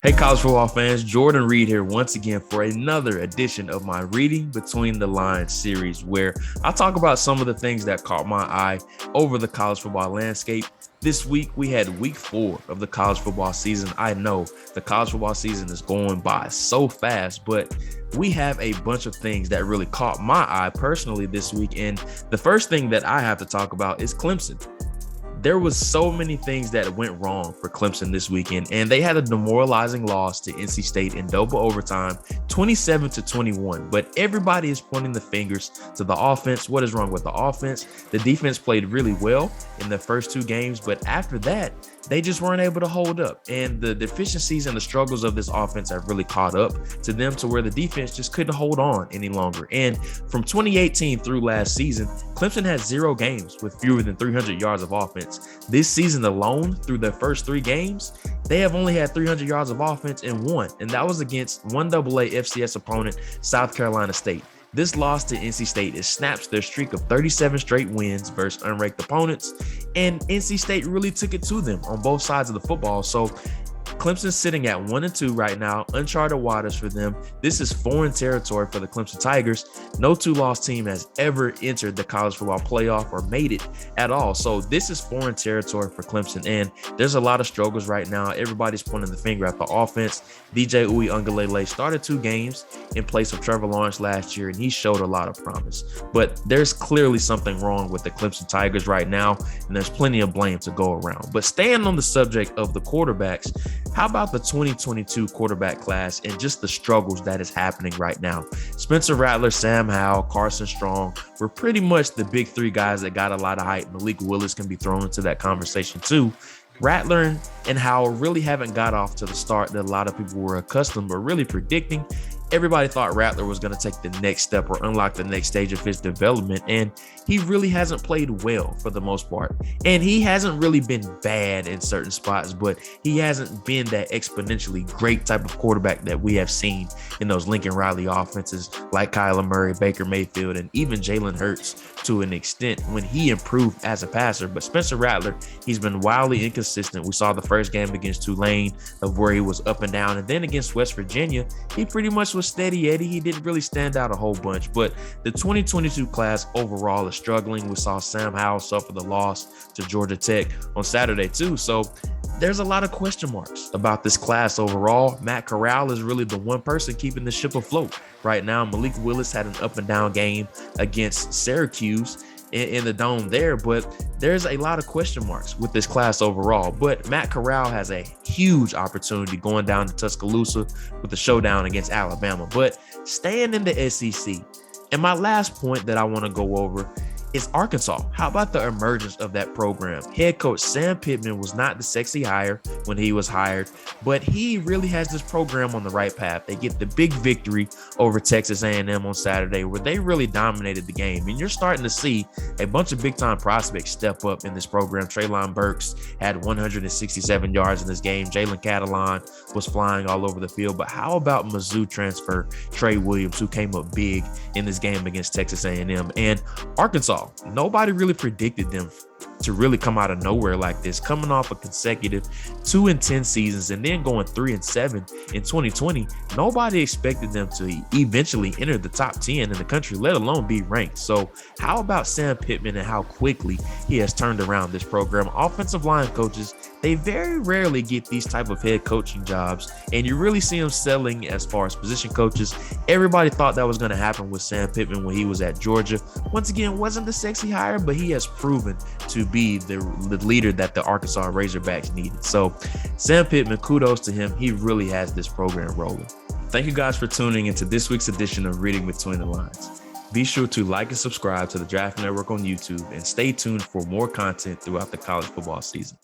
Hey, college football fans, Jordan Reid here once again for another edition of my Reading Between the Lines series, where I talk about some of the things that caught my eye over the college football landscape. This week, we had week 4 of the college football season. I know the college football season is going by so fast, but we have a bunch of things that really caught my eye personally this week. And the first thing that I have to talk about is Clemson. There was so many things that went wrong for Clemson this weekend, and they had a demoralizing loss to NC State in double overtime, 27-21. But everybody is pointing the fingers to the offense. What is wrong with the offense? The defense played really well in the first 2 games, but after that, they just weren't able to hold up. And the deficiencies and the struggles of this offense have really caught up to them to where the defense just couldn't hold on any longer. And from 2018 through last season, Clemson had 0 games with fewer than 300 yards of offense. This season alone, through their first 3 games, they have only had 300 yards of offense in 1, and that was against 1AA FCS opponent South Carolina State. This loss to NC State snaps their streak of 37 straight wins versus unranked opponents, and NC State really took it to them on both sides of the football. So Clemson's sitting at 1-2 right now, uncharted waters for them. This is foreign territory for the Clemson Tigers. No 2-loss team has ever entered the college football playoff or made it at all. So this is foreign territory for Clemson, and there's a lot of struggles right now. Everybody's pointing the finger at the offense. DJ Uiagalelei started 2 games in place of Trevor Lawrence last year, and he showed a lot of promise. But there's clearly something wrong with the Clemson Tigers right now, and there's plenty of blame to go around. But staying on the subject of the quarterbacks, how about the 2022 quarterback class and just the struggles that is happening right now? Spencer Rattler, Sam Howell, Carson Strong were pretty much the big 3 guys that got a lot of hype. Malik Willis can be thrown into that conversation too. Rattler and Howell really haven't got off to the start that a lot of people were accustomed or really predicting. Everybody thought Rattler was going to take the next step or unlock the next stage of his development, and he really hasn't played well for the most part. And he hasn't really been bad in certain spots, but he hasn't been that exponentially great type of quarterback that we have seen in those Lincoln Riley offenses like Kyler Murray, Baker Mayfield, and even Jalen Hurts to an extent when he improved as a passer. But Spencer Rattler, he's been wildly inconsistent. We saw the first game against Tulane of where he was up and down, and then against West Virginia, he pretty much was steady Eddie. He didn't really stand out a whole bunch. But the 2022 class overall is struggling. We saw Sam Howell suffer the loss to Georgia Tech on Saturday too. So there's a lot of question marks about this class overall. Matt Corral is really the one person keeping the ship afloat right now. Malik Willis had an up and down game against Syracuse in the dome there, but there's a lot of question marks with this class overall. But Matt Corral has a huge opportunity going down to Tuscaloosa with the showdown against Alabama. But staying in the SEC, and my last point that I want to go over is Arkansas. How about the emergence of that program? Head coach Sam Pittman was not the sexy hire when he was hired, but he really has this program on the right path. They get the big victory over Texas A&M on Saturday where they really dominated the game. And you're starting to see a bunch of big-time prospects step up in this program. Treylon Burks had 167 yards in this game. Jalen Catalon was flying all over the field. But how about Mizzou transfer Trey Williams, who came up big in this game against Texas A&M? And Arkansas, nobody really predicted them to really come out of nowhere like this, coming off a consecutive 2-10 seasons and then going 3-7 in 2020. Nobody expected them to eventually enter the top 10 in the country, let alone be ranked. So how about Sam Pittman and how quickly he has turned around this program? Offensive line coaches, they very rarely get these type of head coaching jobs, and you really see them selling as far as position coaches. Everybody thought that was going to happen with Sam Pittman when he was at Georgia. Once again, wasn't the sexy hire, but he has proven to be the leader that the Arkansas Razorbacks needed. So Sam Pittman, kudos to him. He really has this program rolling. Thank you guys for tuning into this week's edition of Reading Between the Lines. Be sure to like and subscribe to the Draft Network on YouTube and stay tuned for more content throughout the college football season.